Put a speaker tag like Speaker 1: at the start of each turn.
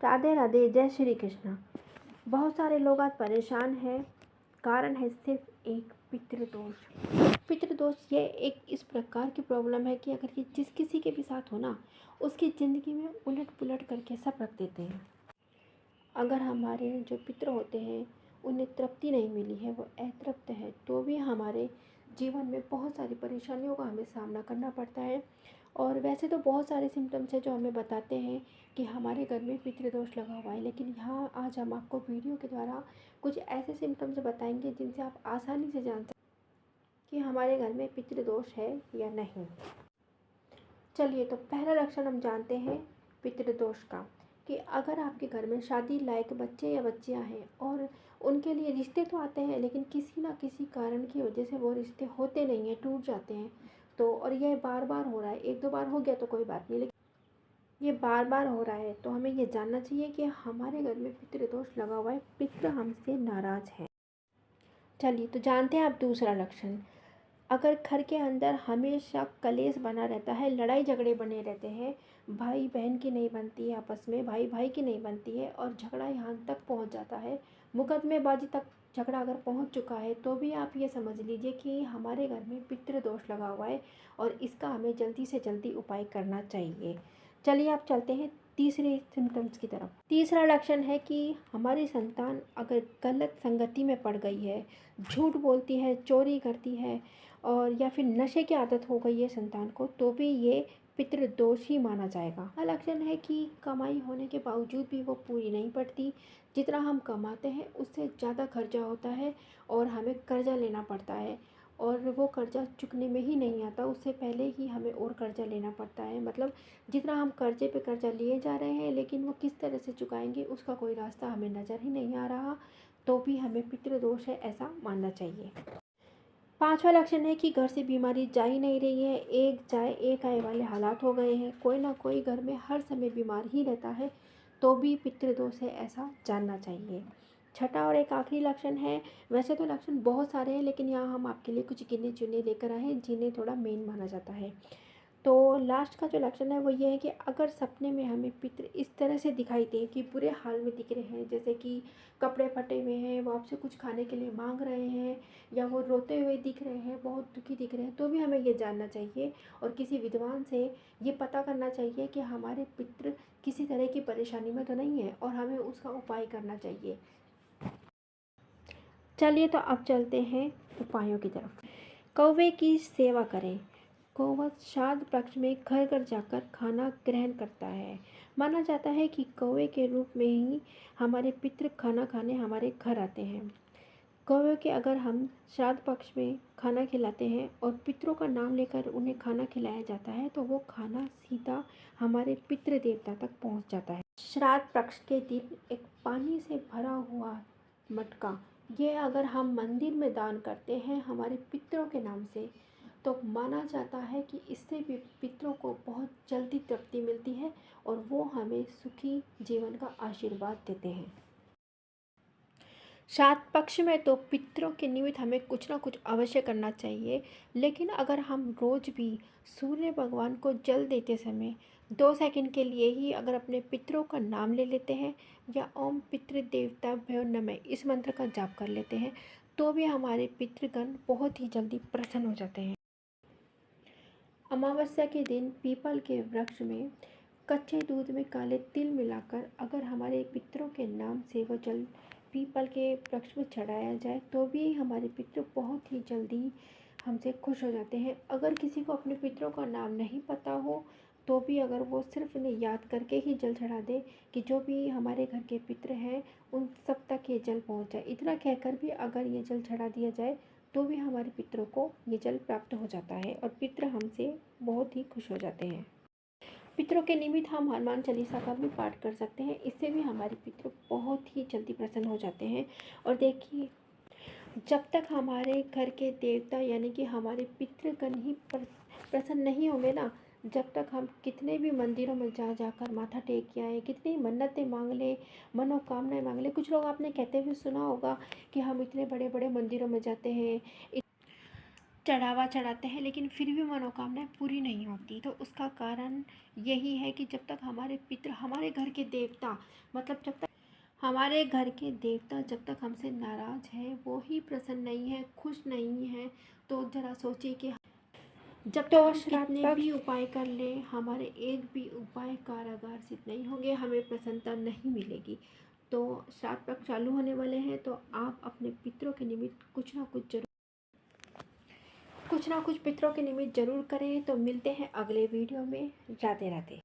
Speaker 1: राधे राधे, जय श्री कृष्ण। बहुत सारे लोग आज परेशान हैं। कारण है सिर्फ एक पितृदोष। पितृदोष ये एक इस प्रकार की प्रॉब्लम है कि अगर ये जिस किसी के भी साथ हो ना, उसकी ज़िंदगी में उलट पुलट करके सब रख देते हैं। अगर हमारे जो पितृ होते हैं उन्हें तृप्ति नहीं मिली है, वो अतृप्त है, तो भी हमारे जीवन में बहुत सारी परेशानियों का हमें सामना करना पड़ता है। और वैसे तो बहुत सारे सिम्टम्स हैं जो हमें बताते हैं कि हमारे घर में पितृदोष लगा हुआ है, लेकिन यहाँ आज हम आपको वीडियो के द्वारा कुछ ऐसे सिम्टम्स बताएंगे जिनसे आप आसानी से जान सकते कि हमारे घर में पितृदोष है या नहीं। चलिए, तो पहला लक्षण हम जानते हैं पितृदोष का, कि अगर आपके घर में शादी लायक बच्चे या बच्चियां हैं और उनके लिए रिश्ते तो आते हैं, लेकिन किसी ना किसी कारण की वजह से वो रिश्ते होते नहीं हैं, टूट जाते हैं, तो और यह बार बार हो रहा है, एक दो बार हो गया तो कोई बात नहीं, लेकिन ये बार बार हो रहा है, तो हमें ये जानना चाहिए कि हमारे घर में पितृदोष लगा हुआ है, पितृ हमसे नाराज है। चलिए, तो जानते हैं आप दूसरा लक्षण। अगर घर के अंदर हमेशा कलेश बना रहता है, लड़ाई झगड़े बने रहते हैं, भाई बहन की नहीं बनती है, आपस में भाई भाई की नहीं बनती है, और झगड़ा यहाँ तक पहुँच जाता है, मुकदमेबाजी तक झगड़ा अगर पहुँच चुका है, तो भी आप ये समझ लीजिए कि हमारे घर में पितृदोष लगा हुआ है और इसका हमें जल्दी से जल्दी उपाय करना चाहिए। चलिए, आप चलते हैं तीसरे सिम्टम्स की तरफ। तीसरा लक्षण है कि हमारी संतान अगर गलत संगति में पड़ गई है, झूठ बोलती है, चोरी करती है, और या फिर नशे की आदत हो गई है संतान को, तो भी ये पितृदोष ही माना जाएगा। लक्षण है कि कमाई होने के बावजूद भी वो पूरी नहीं पड़ती, जितना हम कमाते हैं उससे ज़्यादा खर्चा होता है और हमें कर्जा लेना पड़ता है, और वो कर्जा चुकने में ही नहीं आता, उससे पहले ही हमें और कर्जा लेना पड़ता है। मतलब जितना हम कर्जे पे कर्जा लिए जा रहे हैं, लेकिन वो किस तरह से चुकाएंगे उसका कोई रास्ता हमें नज़र ही नहीं आ रहा, तो भी हमें पितृदोष है ऐसा मानना चाहिए। पांचवा लक्षण है कि घर से बीमारी जा ही नहीं रही है, एक जाए एक आए वाले हालात हो गए हैं, कोई ना कोई घर में हर समय बीमार ही रहता है, तो भी पितृदोष है ऐसा जानना चाहिए। छठा और एक आखिरी लक्षण है, वैसे तो लक्षण बहुत सारे हैं, लेकिन यहाँ हम आपके लिए कुछ गिने चुने लेकर आए हैं जिन्हें थोड़ा मेन माना जाता है। तो लास्ट का जो लक्षण है वो ये है कि अगर सपने में हमें पितृ इस तरह से दिखाई दे कि बुरे हाल में दिख रहे हैं, जैसे कि कपड़े फटे हुए हैं, वो आपसे कुछ खाने के लिए मांग रहे हैं, या वो रोते हुए दिख रहे हैं, बहुत दुखी दिख रहे हैं, तो भी हमें ये जानना चाहिए और किसी विद्वान से ये पता करना चाहिए कि हमारे पितृ किसी तरह की परेशानी में तो नहीं है, और हमें उसका उपाय करना चाहिए। चलिए, तो अब चलते हैं उपायों की तरफ। कौवे की सेवा करें। कौवा श्राद्ध पक्ष में घर घर जाकर खाना ग्रहण करता है। माना जाता है कि कौवे के रूप में ही हमारे पितृ खाना खाने हमारे घर आते हैं। कौवे के अगर हम श्राद्ध पक्ष में खाना खिलाते हैं और पितरों का नाम लेकर उन्हें खाना खिलाया जाता है, तो वो खाना सीधा हमारे पितृ देवता तक पहुंच जाता है। श्राद्ध पक्ष के दिन एक पानी से भरा हुआ मटका, ये अगर हम मंदिर में दान करते हैं हमारे पितरों के नाम से, तो माना जाता है कि इससे भी पितरों को बहुत जल्दी तृप्ति मिलती है और वो हमें सुखी जीवन का आशीर्वाद देते हैं। श्राद्ध पक्ष में तो पितरों के निमित्त हमें कुछ ना कुछ अवश्य करना चाहिए, लेकिन अगर हम रोज़ भी सूर्य भगवान को जल देते समय 2 सेकंड के लिए ही अगर अपने पितरों का नाम ले लेते हैं, या ओम पितृ देवताभ्यो नमः इस मंत्र का जाप कर लेते हैं, तो भी हमारे पितृगण बहुत ही जल्दी प्रसन्न हो जाते हैं। अमावस्या के दिन पीपल के वृक्ष में कच्चे दूध में काले तिल मिलाकर अगर हमारे पितरों के नाम से वो जल पीपल के वृक्ष में चढ़ाया जाए, तो भी हमारे पितृ बहुत ही जल्दी हमसे खुश हो जाते हैं। अगर किसी को अपने पितरों का नाम नहीं पता हो, तो भी अगर वो सिर्फ इन्हें याद करके ही जल चढ़ा दे कि जो भी हमारे घर के पितृ हैं उन सब तक ये जल पहुंच जाए, इतना कहकर भी अगर ये जल चढ़ा दिया जाए, तो भी हमारे पितरों को ये जल प्राप्त हो जाता है और पितृ हमसे बहुत ही खुश हो जाते हैं। पितरों के निमित्त हम हनुमान चालीसा का भी पाठ कर सकते हैं, इससे भी हमारे पितृ बहुत ही जल्दी प्रसन्न हो जाते हैं। और देखिए, जब तक हमारे घर के देवता यानी कि हमारे पितृगण ही प्रसन्न नहीं होंगे ना, जब तक हम कितने भी मंदिरों में जा जाकर माथा टेक के आए, कितनी मन्नतें मांग ले, मनोकामनाएं मांग ले, कुछ लोग आपने कहते हुए सुना होगा कि हम इतने बड़े बड़े मंदिरों में जाते हैं, चढ़ावा चढ़ाते हैं, लेकिन फिर भी मनोकामनाएं पूरी नहीं होती। तो उसका कारण यही है कि जब तक हमारे पितृ, हमारे घर के देवता, मतलब जब तक हमारे घर के देवता जब तक हमसे नाराज़ है, वो ही प्रसन्न नहीं है, खुश नहीं है, तो ज़रा सोचिए कि जब तक हम कितने भी उपाय कर लें, हमारे एक भी उपाय कारागार सिद्ध नहीं होंगे, हमें प्रसन्नता नहीं मिलेगी। तो श्राद्ध पक्ष चालू होने वाले हैं, तो आप अपने पितरों के निमित्त कुछ ना कुछ पितरों के निमित्त जरूर करें। तो मिलते हैं अगले वीडियो में। राधे राधे।